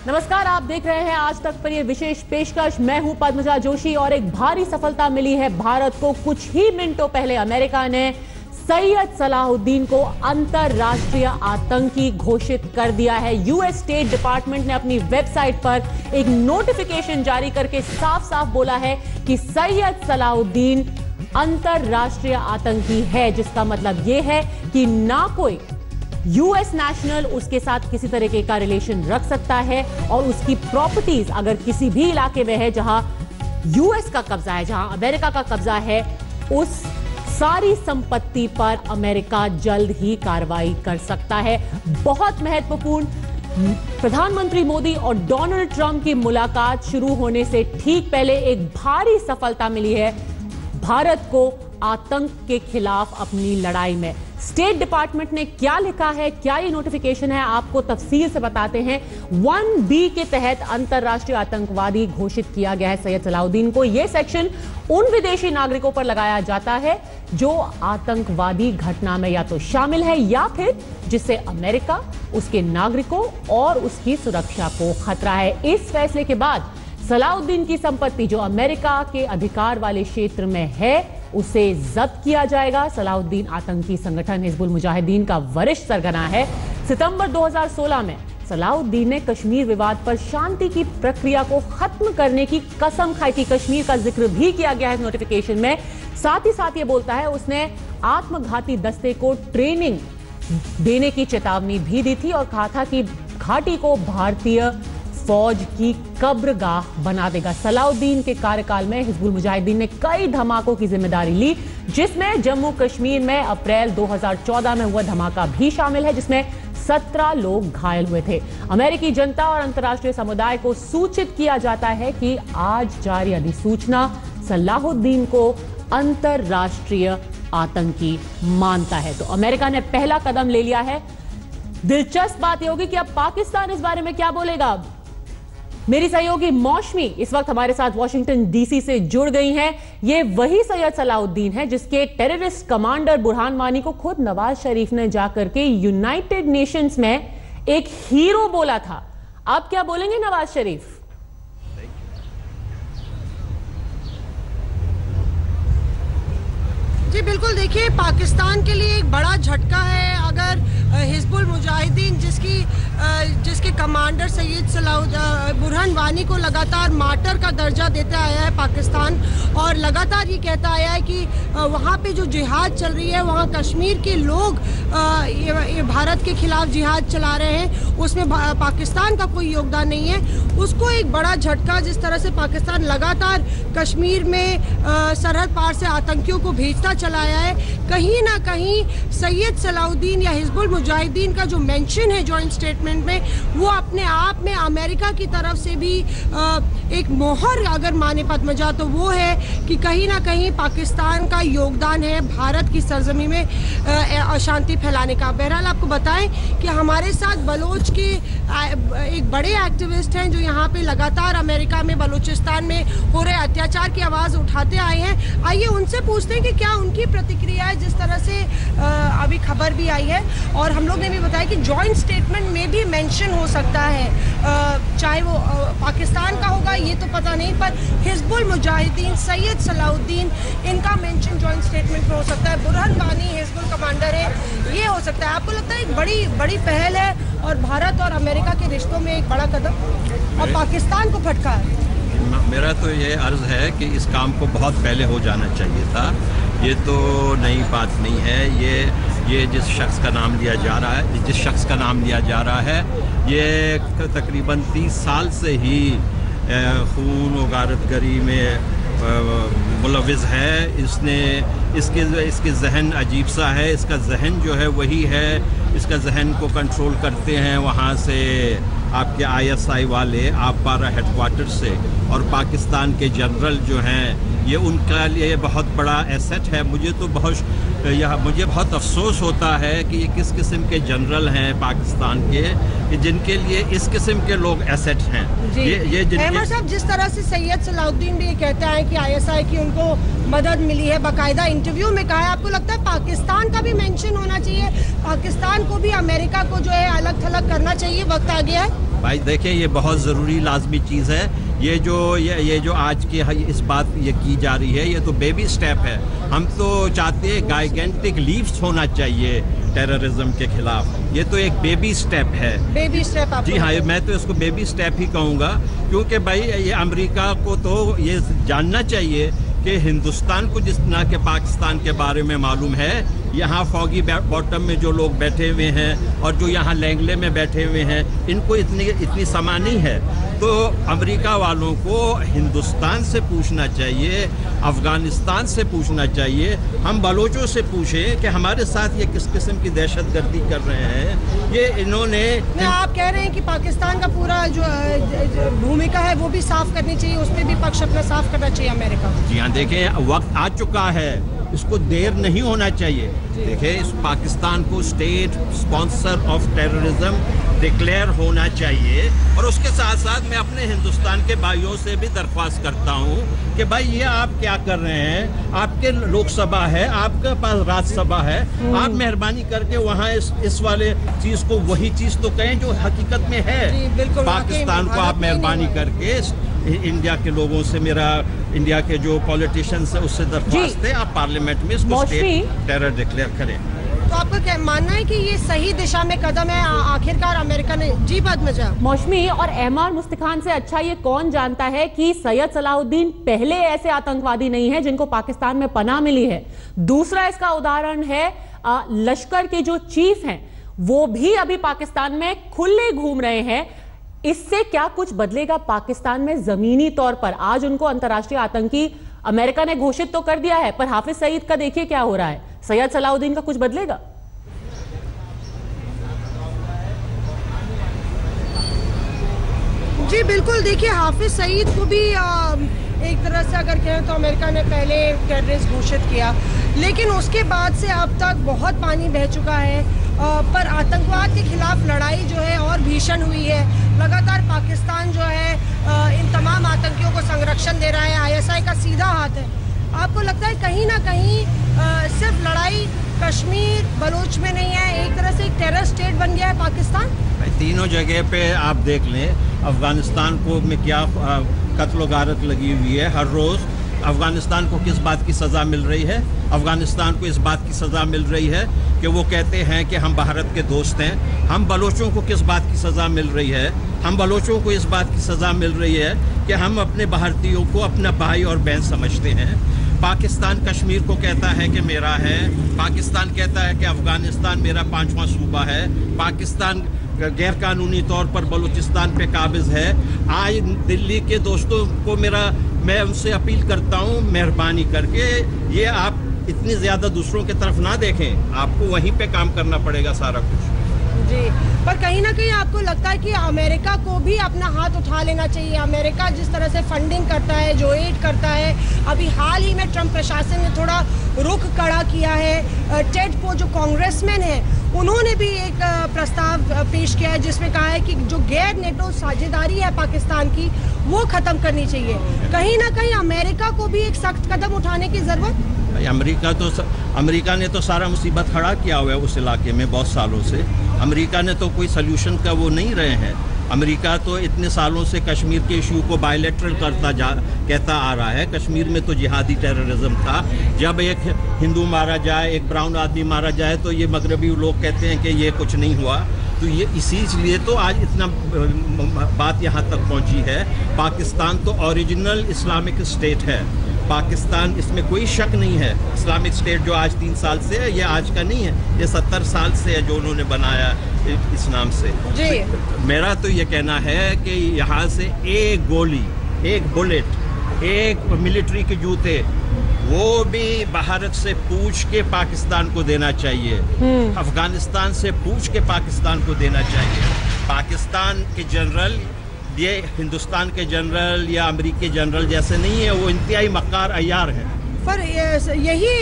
नमस्कार, आप देख रहे हैं आज तक पर ये विशेष पेशकश। मैं हूं पद्मजा जोशी और एक भारी सफलता मिली है भारत को। कुछ ही मिनटों पहले अमेरिका ने सैयद सलाहुद्दीन को अंतरराष्ट्रीय आतंकी घोषित कर दिया है। यूएस स्टेट डिपार्टमेंट ने अपनी वेबसाइट पर एक नोटिफिकेशन जारी करके साफ साफ बोला है कि सैयद सलाहुद्दीन अंतरराष्ट्रीय आतंकी है, जिसका मतलब यह है कि ना कोई यूएस नेशनल उसके साथ किसी तरीके का रिलेशन रख सकता है और उसकी प्रॉपर्टीज अगर किसी भी इलाके में है जहां यूएस का कब्जा है, जहां अमेरिका का कब्जा है, उस सारी संपत्ति पर अमेरिका जल्द ही कार्रवाई कर सकता है। बहुत महत्वपूर्ण, प्रधानमंत्री मोदी और डोनाल्ड ट्रंप की मुलाकात शुरू होने से ठीक पहले एक भारी सफलता मिली है भारत को आतंक के खिलाफ अपनी लड़ाई में। स्टेट डिपार्टमेंट ने क्या लिखा है, क्या ये नोटिफिकेशन है, आपको तफसील से बताते हैं। 1B के तहत अंतरराष्ट्रीय आतंकवादी घोषित किया गया है सैयद सलाहुद्दीन को। यह सेक्शन उन विदेशी नागरिकों पर लगाया जाता है जो आतंकवादी घटना में या तो शामिल है या फिर जिससे अमेरिका, उसके नागरिकों और उसकी सुरक्षा को खतरा है। इस फैसले के बाद सलाहुद्दीन की संपत्ति जो अमेरिका के अधिकार वाले क्षेत्र में है उसे जब्त किया जाएगा। सलाहुद्दीन आतंकी संगठन हिजबुल मुजाहिदीन का वरिष्ठ सरगना है। सितंबर 2016 में सलाहुद्दीन ने कश्मीर विवाद पर शांति की प्रक्रिया को खत्म करने की कसम खाई थी। कश्मीर का जिक्र भी किया गया है नोटिफिकेशन में। साथ ही साथ ये बोलता है उसने आत्मघाती दस्ते को ट्रेनिंग देने की चेतावनी भी दी थी और कहा था कि घाटी को भारतीय फौज की कब्रगाह बना देगा। सलाहुद्दीन के कार्यकाल में हिजबुल मुजाहिदीन ने कई धमाकों की जिम्मेदारी ली, जिसमें जम्मू कश्मीर में अप्रैल 2014 में हुआ धमाका भी शामिल है, जिसमें 17 लोग घायल हुए थे। अमेरिकी जनता और अंतर्राष्ट्रीय समुदाय को सूचित किया जाता है कि आज जारी अधिसूचना सलाहुद्दीन को अंतरराष्ट्रीय आतंकी मानता है। तो अमेरिका ने पहला कदम ले लिया है। दिलचस्प बात यह होगी कि अब पाकिस्तान इस बारे में क्या बोलेगा। मेरी सहयोगी मौसमी इस वक्त हमारे साथ वॉशिंगटन डीसी से जुड़ गई हैं। ये वही सैयद सलाहुद्दीन है जिसके टेररिस्ट कमांडर बुरहान वानी को खुद नवाज शरीफ ने जाकर के यूनाइटेड नेशंस में एक हीरो बोला था। आप क्या बोलेंगे नवाज शरीफ? जी बिल्कुल, देखिए पाकिस्तान के लिए एक बड़ा झटका है अगर हिजबुल मुजाहिदीन जिसके कमांडर सैयद बुरहान वानी को लगातार मार्टर का दर्जा देता आया है पाकिस्तान, और लगातार ये कहता आया है कि वहाँ पे जो जिहाद चल रही है, वहाँ कश्मीर के लोग ये भारत के खिलाफ जिहाद चला रहे हैं, उसमें पाकिस्तान का कोई योगदान नहीं है। उसको एक बड़ा झटका, जिस तरह से पाकिस्तान लगातार कश्मीर में सरहद पार से आतंकियों को भेजता चला आया है, कहीं ना कहीं सैयद सलाहुद्दीन या हिजबुल मुजाहिदीन का जो मेंशन है जॉइंट स्टेटमेंट में, वो अपने आप में अमेरिका की तरफ से भी एक मोहर अगर माने पद्मजा तो वो है कि कहीं ना कहीं पाकिस्तान का योगदान है भारत की सरजमी में अशांति फैलाने का। बहरहाल आपको बताएं कि हमारे साथ बलोच के एक बड़े एक्टिविस्ट हैं जो यहाँ पे लगातार अमेरिका में बलूचिस्तान में हो रहे अत्याचार की आवाज़ उठाते आए हैं। आइए उनसे पूछते हैं कि क्या उनकी प्रतिक्रिया है, जिस तरह से अभी खबर भी आई है और हम लोग ने भी बताया कि जॉइंट स्टेटमेंट में भी मेंशन हो सकता है, चाहे वो पाकिस्तान का होगा ये तो पता नहीं, पर हिजबुल मुजाहिदीन सैयद सलाहुद्दीन इनका मेंशन जॉइंट स्टेटमेंट में हो सकता है। बुरहान वानी हिजबुल कमांडर है, ये हो सकता है। आपको लगता है एक बड़ी पहल है और भारत और अमेरिका के रिश्तों में एक बड़ा कदम और पाकिस्तान को फटका है? मेरा तो ये अर्ज है कि इस काम को बहुत पहले हो जाना चाहिए था। ये तो नई बात नहीं है। ये जिस शख्स का नाम लिया जा रहा है, ये तकरीबन 30 साल से ही खून और गारतगरी में मुलविज़ है। इसके जहन अजीब सा है। इसका जहन जो है वही है, इसका जहन को कंट्रोल करते हैं वहाँ से आपके ISI वाले, आप पारा हेडक्वार्टर से, और पाकिस्तान के जनरल जो हैं, ये उनका लिए बहुत बड़ा एसेट है। मुझे बहुत अफसोस होता है कि ये किस किस्म के जनरल हैं पाकिस्तान के कि जिनके लिए इस किस्म के लोग एसेट हैं। ये अहमद साहब, जिस तरह से सैयद सलाहुद्दीन भी ये कहते हैं कि ISI की उनको मदद मिली है, बाकायदा इंटरव्यू में कहा है, आपको लगता है पाकिस्तान का भी मेंशन होना चाहिए? पाकिस्तान को भी अमेरिका को जो है अलग थलग करना चाहिए, वक्त आ गया है? भाई देखिए, ये बहुत ज़रूरी लाजमी चीज़ है। ये जो आज के इस बात ये की जा रही है, ये तो बेबी स्टेप है। हम तो चाहते हैं गाइगेंटिक लीप्स होना चाहिए टेररिज्म के खिलाफ। ये तो एक बेबी स्टेप है। बेबी स्टेप आप? जी हाँ, मैं तो इसको बेबी स्टेप ही कहूँगा, क्योंकि भाई ये अमेरिका को तो ये जानना चाहिए कि हिंदुस्तान को जिस तरह के पाकिस्तान के बारे में मालूम है, यहाँ फॉगी बॉटम में जो लोग बैठे हुए हैं और जो यहाँ लैंगले में बैठे हुए हैं, इनको इतनी समा नहीं है। तो अमेरिका वालों को हिंदुस्तान से पूछना चाहिए, अफ़गानिस्तान से पूछना चाहिए, हम बलोचों से पूछें कि हमारे साथ ये किस किस्म की दहशतगर्दी कर रहे हैं। ये इन्होंने आप कह रहे हैं कि पाकिस्तान का पूरा जो भूमिका है वो भी साफ करनी चाहिए, उस पर भी पक्ष अपना साफ करना चाहिए अमेरिका। जी हाँ, देखें वक्त आ चुका है, इसको देर नहीं होना चाहिए। देखिए, इस पाकिस्तान को state sponsor of terrorism declare होना चाहिए। और उसके साथ साथ मैं अपने हिंदुस्तान के भाइयों से भी दरख्वास्त करता हूँ कि भाई ये आप क्या कर रहे हैं, आपके लोकसभा है, आपके पास राज्यसभा है, आप मेहरबानी करके वहाँ इस वाले चीज़ को वही चीज़ तो कहें जो हकीकत में है। पाकिस्तान को आप मेहरबानी करके इंडिया के लोगों से, मेरा इंडिया के जो पॉलिटिशियंस है उससे दरख्वास्त है, आप पार्लियामेंट में इसको स्टेट टेरर डिक्लेयर करें। तो आपका क्या मानना है कि ये सही दिशा में कदम है आखिरकार अमेरिका ने? जी पद्मजा। मौसमी और एमआर मुस्तखान से अच्छा ये कौन जानता है कि सैयद सलाहुद्दीन पहले ऐसे आतंकवादी नहीं है जिनको पाकिस्तान में पनाह मिली है। दूसरा इसका उदाहरण है लश्कर के जो चीफ हैं वो भी अभी पाकिस्तान में खुले घूम रहे हैं। इससे क्या कुछ बदलेगा पाकिस्तान में जमीनी तौर पर? आज उनको अंतर्राष्ट्रीय आतंकी अमेरिका ने घोषित तो कर दिया है, पर हाफिज सईद का देखिए क्या हो रहा है। सैयद सलाहुद्दीन का कुछ बदलेगा? जी बिल्कुल, देखिए हाफिज सईद को भी एक तरह से अगर कहें तो अमेरिका ने पहले टेररिस्ट घोषित किया, लेकिन उसके बाद से अब तक बहुत पानी बह चुका है। पर आतंकवाद के खिलाफ लड़ाई जो है और भीषण हुई है। लगातार पाकिस्तान जो है इन तमाम आतंकियों को संरक्षण दे रहा है, आईएसआई का सीधा हाथ है। आपको लगता है कहीं ना कहीं सिर्फ लड़ाई कश्मीर बलूच में नहीं है, एक तरह से एक टेरर स्टेट बन गया है पाकिस्तान? तीनों जगह पे आप देख लें, अफगानिस्तान को में क्या कत्ल व गारत लगी हुई है हर रोज़। अफगानिस्तान को किस बात की सज़ा मिल रही है? अफगानिस्तान को इस बात की सज़ा मिल रही है कि वो कहते हैं कि हम भारत के दोस्त हैं। हम बलोचों को किस बात की सज़ा मिल रही है? हम बलोचों को इस बात की सज़ा मिल रही है कि हम अपने भारतीयों को अपना भाई और बहन समझते हैं। पाकिस्तान कश्मीर को कहता है कि मेरा है, पाकिस्तान कहता है कि अफ़गानिस्तान मेरा 5वां सूबा है, पाकिस्तान गैर कानूनी तौर पर बलूचिस्तान पे काबिज़ है। आज दिल्ली के दोस्तों को मैं उनसे अपील करता हूँ, मेहरबानी करके ये आप इतनी ज़्यादा दूसरों की तरफ ना देखें, आपको वहीं पे काम करना पड़ेगा सारा कुछ। जी, पर कहीं ना कहीं आपको लगता है कि अमेरिका को भी अपना हाथ उठा लेना चाहिए? अमेरिका जिस तरह से फंडिंग करता है, जो एड करता है, अभी हाल ही में ट्रंप प्रशासन ने थोड़ा रुख कड़ा किया है। टेड पो जो कांग्रेसमैन है, उन्होंने भी एक प्रस्ताव पेश किया है जिसमें कहा है कि जो गैर नेटो साझेदारी है पाकिस्तान की, वो ख़त्म करनी चाहिए। कहीं ना कहीं अमेरिका को भी एक सख्त कदम उठाने की ज़रूरत? अमेरिका ने तो सारा मुसीबत खड़ा किया हुआ है उस इलाके में बहुत सालों से। अमेरिका ने तो कोई सल्यूशन का वो नहीं रहे हैं। अमेरिका तो इतने सालों से कश्मीर के इशू को बायलैटरल कहता आ रहा है। कश्मीर में तो जिहादी टेररिज्म था। जब एक हिंदू मारा जाए, एक ब्राउन आदमी मारा जाए, तो ये मगरबी लोग कहते हैं कि ये कुछ नहीं हुआ। तो ये इसीलिए तो आज इतना बात यहाँ तक पहुँची है। पाकिस्तान तो ओरिजिनल इस्लामिक स्टेट है। पाकिस्तान, इसमें कोई शक नहीं है। इस्लामिक स्टेट जो आज 3 साल से है, ये आज का नहीं है, ये 70 साल से है जो उन्होंने बनाया इस नाम से। जी। मेरा तो ये कहना है कि यहाँ से एक गोली, एक बुलेट, एक मिलिट्री के जूते, वो भी भारत से पूछ के पाकिस्तान को देना चाहिए, अफगानिस्तान से पूछ के पाकिस्तान को देना चाहिए। पाकिस्तान के जनरल ये हिंदुस्तान के जनरल या अमेरिकी जनरल जैसे नहीं है, वो इंतहाई मक्कार अय्यार है। पर यही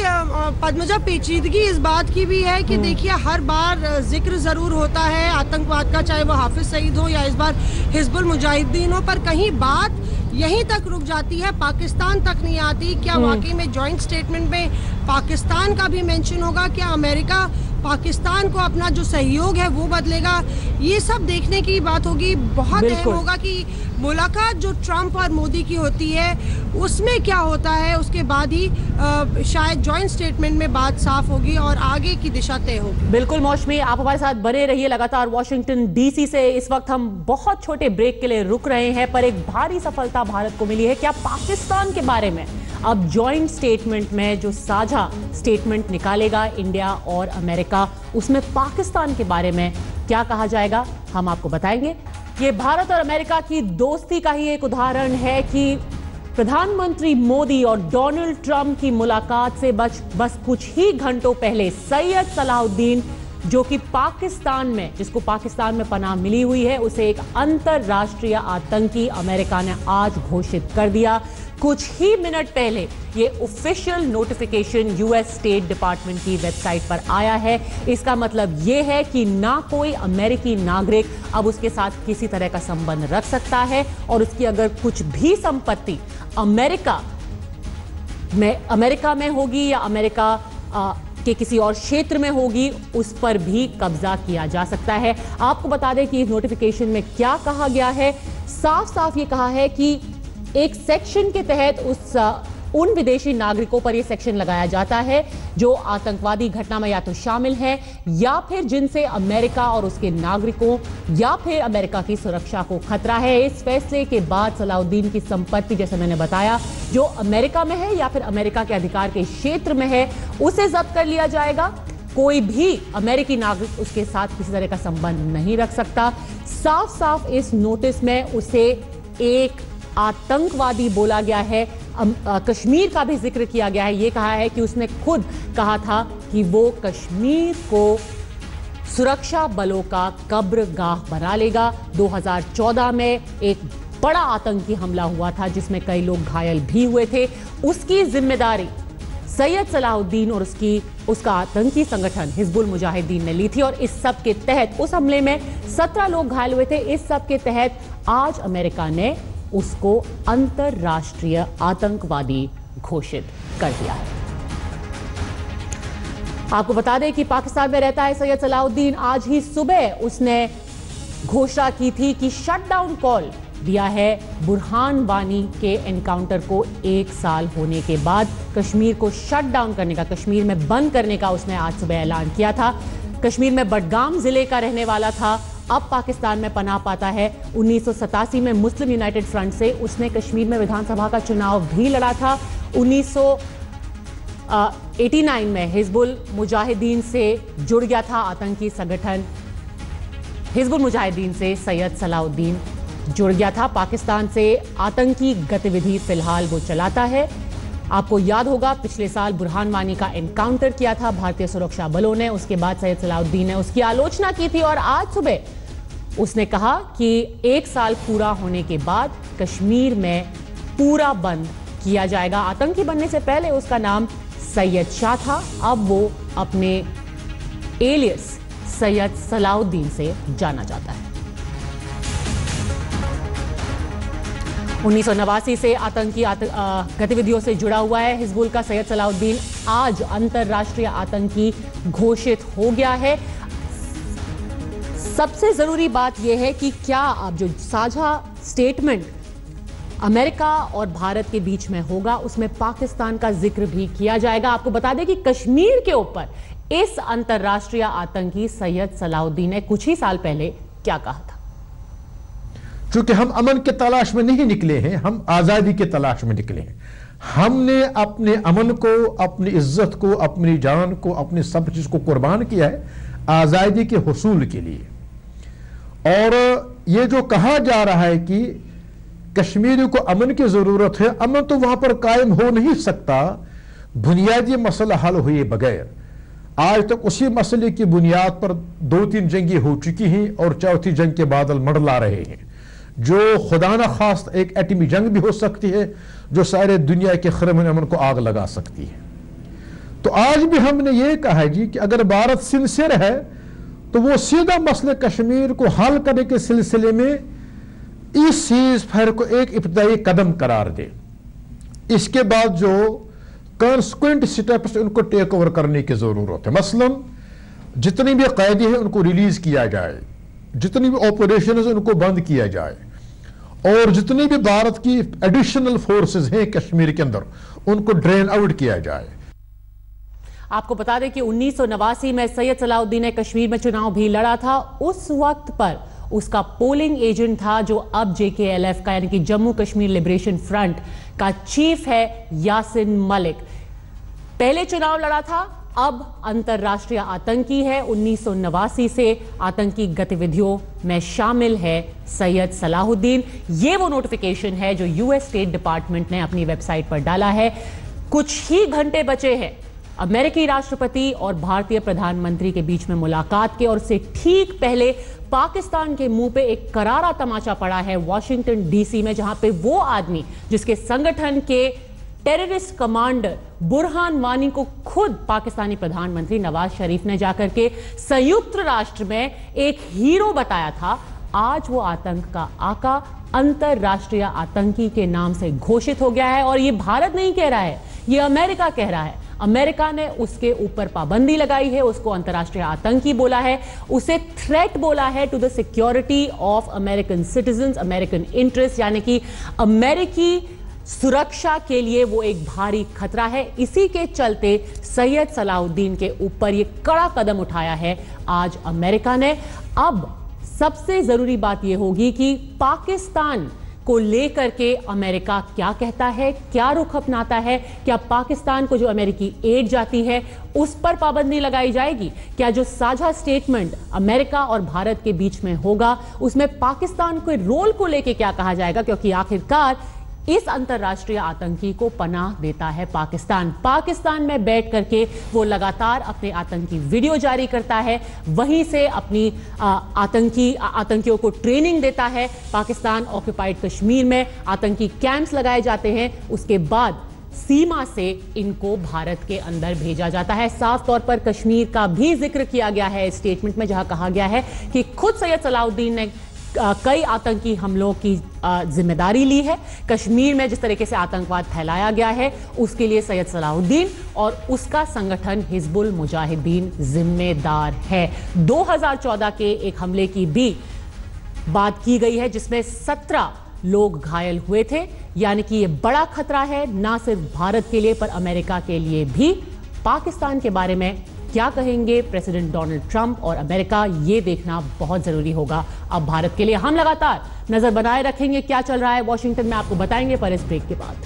पद्मजा पेचीदगी इस बात की भी है कि देखिए हर बार जिक्र ज़रूर होता है आतंकवाद का, चाहे वो हाफिज सईद हो या इस बार हिजबुल मुजाहिदीन हो, पर कहीं बात यहीं तक रुक जाती है, पाकिस्तान तक नहीं आती। क्या वाकई में जॉइंट स्टेटमेंट में पाकिस्तान का भी मेंशन होगा? क्या अमेरिका पाकिस्तान को अपना जो सहयोग है वो बदलेगा, ये सब देखने की बात होगी। बहुत अहम होगा कि मुलाकात जो ट्रंप और मोदी की होती है उसमें क्या होता है, उसके बाद ही शायद जॉइंट स्टेटमेंट में बात साफ होगी और आगे की दिशा तय होगी। बिल्कुल मौसमी, आप हमारे साथ बने रहिए लगातार। वॉशिंगटन डीसी से इस वक्त हम बहुत छोटे ब्रेक के लिए रुक रहे हैं, पर एक भारी सफलता भारत को मिली है। क्या पाकिस्तान के बारे में अब जॉइंट स्टेटमेंट में जो साझा स्टेटमेंट निकालेगा इंडिया और अमेरिका, उसमें पाकिस्तान के बारे में क्या कहा जाएगा, हम आपको बताएंगे। ये भारत और अमेरिका की दोस्ती का ही एक उदाहरण है कि प्रधानमंत्री मोदी और डोनाल्ड ट्रंप की मुलाकात से बस कुछ ही घंटों पहले सैयद सलाहुद्दीन, जो कि पाकिस्तान में, जिसको पाकिस्तान में पनाह मिली हुई है, उसे एक अंतरराष्ट्रीय आतंकी अमेरिका ने आज घोषित कर दिया। कुछ ही मिनट पहले ये official notification US state department की वेबसाइट पर आया है। इसका मतलब ये है कि ना कोई अमेरिकी नागरिक अब उसके साथ किसी तरह का संबंध रख सकता है, और उसकी अगर कुछ भी संपत्ति अमेरिका में होगी या अमेरिका के किसी और क्षेत्र में होगी, उस पर भी कब्जा किया जा सकता है। आपको बता दें कि इस नोटिफिकेशन में क्या कहा गया है। साफ साफ ये कहा है कि एक सेक्शन के तहत उन विदेशी नागरिकों पर यह सेक्शन लगाया जाता है जो आतंकवादी घटना में या तो शामिल है या फिर जिनसे अमेरिका और उसके नागरिकों या फिर अमेरिका की सुरक्षा को खतरा है। इस फैसले के बाद सलाहुद्दीन की संपत्ति, जैसे मैंने बताया, जो अमेरिका में है या फिर अमेरिका के अधिकार के क्षेत्र में है, उसे जब्त कर लिया जाएगा। कोई भी अमेरिकी नागरिक उसके साथ किसी तरह का संबंध नहीं रख सकता। साफ साफ इस नोटिस में उसे एक आतंकवादी बोला गया है। कश्मीर का भी जिक्र किया गया है। यह कहा है कि उसने खुद कहा था कि वो कश्मीर को सुरक्षा बलों का कब्रगाह बना लेगा। 2014 में एक बड़ा आतंकी हमला हुआ था जिसमें कई लोग घायल भी हुए थे। उसकी जिम्मेदारी सैयद सलाहुद्दीन और उसका आतंकी संगठन हिजबुल मुजाहिदीन ने ली थी, और इस सब के तहत उस हमले में 17 लोग घायल हुए थे। इस सब के तहत आज अमेरिका ने उसको अंतरराष्ट्रीय आतंकवादी घोषित कर दिया है। आपको बता दें कि पाकिस्तान में रहता है सैयद सलाहुद्दीन। आज ही सुबह उसने घोषणा की थी कि शटडाउन कॉल दिया है बुरहान वानी के एनकाउंटर को 1 साल होने के बाद। कश्मीर को शट डाउन करने का, कश्मीर में बंद करने का उसने आज सुबह ऐलान किया था। कश्मीर में बडगाम जिले का रहने वाला था, अब पाकिस्तान में पनाह पाता है। 1987 में मुस्लिम यूनाइटेड फ्रंट से उसने कश्मीर में विधानसभा का चुनाव भी लड़ा था। 1989 में हिजबुल मुजाहिदीन से जुड़ गया था आतंकी संगठन। हिजबुल मुजाहिदीन से सैयद सलाहुद्दीन जुड़ गया था। पाकिस्तान से आतंकी गतिविधि फिलहाल वो चलाता है। आपको याद होगा पिछले साल बुरहान वानी का एनकाउंटर किया था भारतीय सुरक्षा बलों ने। उसके बाद सैयद सलाहुद्दीन ने उसकी आलोचना की थी और आज सुबह उसने कहा कि 1 साल पूरा होने के बाद कश्मीर में पूरा बंद किया जाएगा। आतंकी बनने से पहले उसका नाम सैयद शाह था, अब वो अपने एलियस सैयद सलाहुद्दीन से जाना जाता है। 1989 से आतंकी गतिविधियों से जुड़ा हुआ है हिजबुल का सैयद सलाहुद्दीन आज अंतरराष्ट्रीय आतंकी घोषित हो गया है। सबसे जरूरी बात यह है कि क्या अब जो साझा स्टेटमेंट अमेरिका और भारत के बीच में होगा उसमें पाकिस्तान का जिक्र भी किया जाएगा। आपको बता दें कि कश्मीर के ऊपर इस अंतरराष्ट्रीय आतंकी सैयद सलाहुद्दीन ने कुछ ही साल पहले क्या कहा था। चूंकि हम अमन के तलाश में नहीं निकले हैं, हम आजादी के तलाश में निकले हैं। हमने अपने अमन को, अपनी इज्जत को, अपनी जान को, अपनी सब चीज को कुर्बान किया है आजादी के हुसूल के लिए। और ये जो कहा जा रहा है कि कश्मीर को अमन की जरूरत है, अमन तो वहां पर कायम हो नहीं सकता बुनियादी मसला हल हुए बगैर। आज तक उसी मसले की बुनियाद पर 2-3 जंगें हो चुकी हैं और चौथी जंग के बादल मंडला रहे हैं, जो खुदा न खास्त एक एटमी जंग भी हो सकती है जो सारे दुनिया के खैर अमन को आग लगा सकती है। तो आज भी हमने ये कहा है जी कि अगर भारत सिंसियर है तो वो सीधा मसले कश्मीर को हल करने के सिलसिले में इस सीज फायर को एक इब्तदाई कदम करार दे। इसके बाद जो कॉन्सिक्वेंट स्टेप्स उनको टेक ओवर करने की जरूरत है। मसलन जितने भी कैदी हैं उनको रिलीज किया जाए, जितनी भी ऑपरेशन है उनको बंद किया जाए, और जितनी भी भारत की एडिशनल फोर्सेस हैं कश्मीर के अंदर उनको ड्रेन आउट किया जाए। आपको बता दें कि 1989 में सैयद सलाहुद्दीन ने कश्मीर में चुनाव भी लड़ा था। उस वक्त पर उसका पोलिंग एजेंट था जो अब JKLF का यानी कि जम्मू कश्मीर लिबरेशन फ्रंट का चीफ है यासिन मलिक। पहले चुनाव लड़ा था, अब अंतरराष्ट्रीय आतंकी है। 1989 से आतंकी गतिविधियों में शामिल है सैयद सलाहुद्दीन। ये वो नोटिफिकेशन है जो US स्टेट डिपार्टमेंट ने अपनी वेबसाइट पर डाला है। कुछ ही घंटे बचे हैं अमेरिकी राष्ट्रपति और भारतीय प्रधानमंत्री के बीच में मुलाकात के, और उससे ठीक पहले पाकिस्तान के मुंह पे एक करारा तमाचा पड़ा है वॉशिंगटन DC में, जहां पे वो आदमी जिसके संगठन के टेररिस्ट कमांडर बुरहान वानी को खुद पाकिस्तानी प्रधानमंत्री नवाज शरीफ ने जाकर के संयुक्त राष्ट्र में एक हीरो बताया था, आज वो आतंक का आका अंतरराष्ट्रीय आतंकी के नाम से घोषित हो गया है। और ये भारत नहीं कह रहा है, ये अमेरिका कह रहा है। अमेरिका ने उसके ऊपर पाबंदी लगाई है, उसको अंतरराष्ट्रीय आतंकी बोला है, उसे थ्रेट बोला है to the security of American citizens, American interest, यानी कि अमेरिकी सुरक्षा के लिए वो एक भारी खतरा है। इसी के चलते सैयद सलाहुद्दीन के ऊपर ये कड़ा कदम उठाया है आज अमेरिका ने। अब सबसे जरूरी बात यह होगी कि पाकिस्तान को लेकर के अमेरिका क्या कहता है, क्या रुख अपनाता है। क्या पाकिस्तान को जो अमेरिकी एड जाती है उस पर पाबंदी लगाई जाएगी? क्या जो साझा स्टेटमेंट अमेरिका और भारत के बीच में होगा उसमें पाकिस्तान के रोल को लेकर क्या कहा जाएगा? क्योंकि आखिरकार इस अंतरराष्ट्रीय आतंकी को पनाह देता है पाकिस्तान। पाकिस्तान में बैठ करके वो लगातार अपने आतंकी वीडियो जारी करता है, वहीं से अपनी आतंकियों को ट्रेनिंग देता है। पाकिस्तान ऑक्युपाइड कश्मीर में आतंकी कैंप्स लगाए जाते हैं, उसके बाद सीमा से इनको भारत के अंदर भेजा जाता है। साफ तौर पर कश्मीर का भी जिक्र किया गया है स्टेटमेंट में, जहां कहा गया है कि खुद सैयद सलाहुद्दीन ने कई आतंकी हमलों की जिम्मेदारी ली है। कश्मीर में जिस तरीके से आतंकवाद फैलाया गया है उसके लिए सैयद सलाहुद्दीन और उसका संगठन हिजबुल मुजाहिदीन जिम्मेदार है। 2014 के एक हमले की भी बात की गई है जिसमें 17 लोग घायल हुए थे, यानी कि यह बड़ा खतरा है ना सिर्फ भारत के लिए पर अमेरिका के लिए भी। पाकिस्तान के बारे में क्या कहेंगे प्रेसिडेंट डोनाल्ड ट्रंप और अमेरिका, ये देखना बहुत जरूरी होगा अब भारत के लिए। हम लगातार नजर बनाए रखेंगे क्या चल रहा है वॉशिंगटन में, आपको बताएंगे पर इस ब्रेक के बाद।